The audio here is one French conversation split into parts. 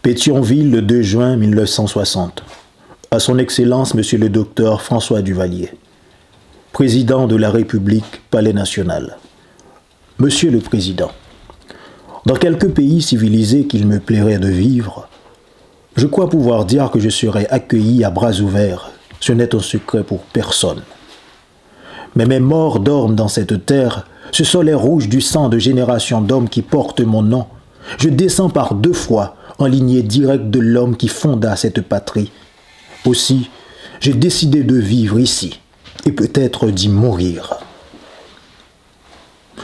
Pétionville, le 2 juin 1960. À son Excellence, Monsieur le Docteur François Duvalier, Président de la République, Palais National. Monsieur le Président, dans quelques pays civilisés qu'il me plairait de vivre, je crois pouvoir dire que je serai accueilli à bras ouverts. Ce n'est un secret pour personne. Mais mes morts dorment dans cette terre. Ce soleil rouge du sang de générations d'hommes qui portent mon nom. Je descends par 2 fois en lignée directe de l'homme qui fonda cette patrie. Aussi, j'ai décidé de vivre ici et peut-être d'y mourir.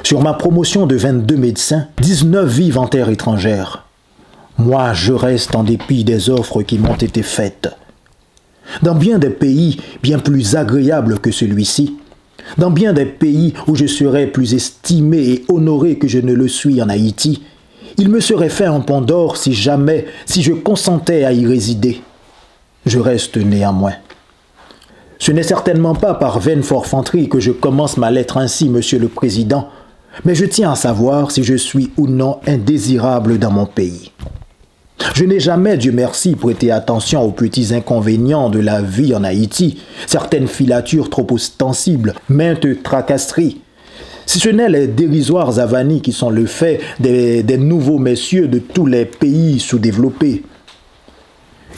Sur ma promotion de 22 médecins, 19 vivent en terre étrangère. Moi, je reste en dépit des offres qui m'ont été faites. Dans bien des pays bien plus agréables que celui-ci, dans bien des pays où je serais plus estimé et honoré que je ne le suis en Haïti, il me serait fait un pont d'or si je consentais à y résider. Je reste néanmoins. Ce n'est certainement pas par vaine forfanterie que je commence ma lettre ainsi, Monsieur le Président, mais je tiens à savoir si je suis ou non indésirable dans mon pays. Je n'ai jamais, Dieu merci, prêté attention aux petits inconvénients de la vie en Haïti, certaines filatures trop ostensibles, maintes tracasseries. Si ce n'est les dérisoires avanies qui sont le fait des nouveaux messieurs de tous les pays sous-développés.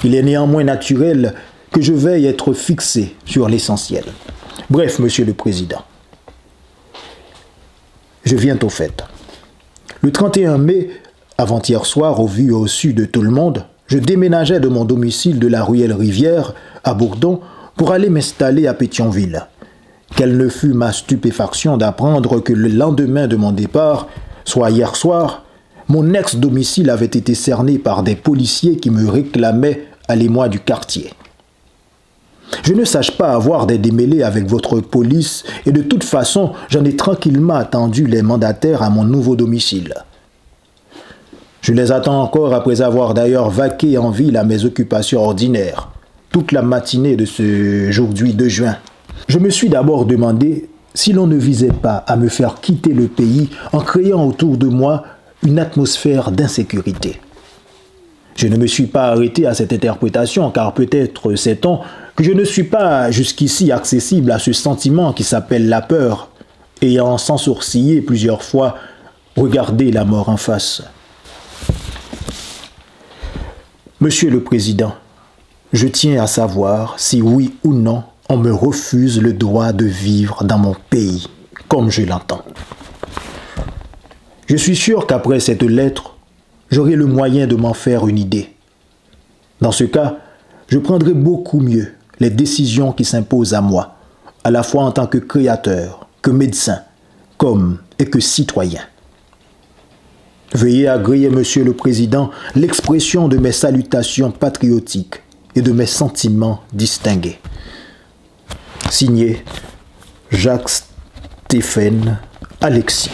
Il est néanmoins naturel que je veuille être fixé sur l'essentiel. Bref, Monsieur le Président, je viens au fait. Le 31 mai, avant-hier soir, au vu et au su de tout le monde, je déménageais de mon domicile de la ruelle Rivière à Bourdon pour aller m'installer à Pétionville. Quelle ne fut ma stupéfaction d'apprendre que le lendemain de mon départ, soit hier soir, mon ex-domicile avait été cerné par des policiers qui me réclamaient à l'émoi du quartier. Je ne sache pas avoir des démêlés avec votre police et de toute façon, j'en ai tranquillement attendu les mandataires à mon nouveau domicile. Je les attends encore après avoir d'ailleurs vaqué en ville à mes occupations ordinaires, toute la matinée de ce aujourd'hui 2 juin. Je me suis d'abord demandé si l'on ne visait pas à me faire quitter le pays en créant autour de moi une atmosphère d'insécurité. Je ne me suis pas arrêté à cette interprétation car peut-être sait-on que je ne suis pas jusqu'ici accessible à ce sentiment qui s'appelle la peur, ayant sans sourciller plusieurs fois regardé la mort en face. Monsieur le Président, je tiens à savoir si oui ou non on me refuse le droit de vivre dans mon pays, comme je l'entends. Je suis sûr qu'après cette lettre, j'aurai le moyen de m'en faire une idée. Dans ce cas, je prendrai beaucoup mieux les décisions qui s'imposent à moi, à la fois en tant que créateur, que médecin, comme et que citoyen. Veuillez agréer, Monsieur le Président, l'expression de mes salutations patriotiques et de mes sentiments distingués. Signé Jacques Stéphane Alexis.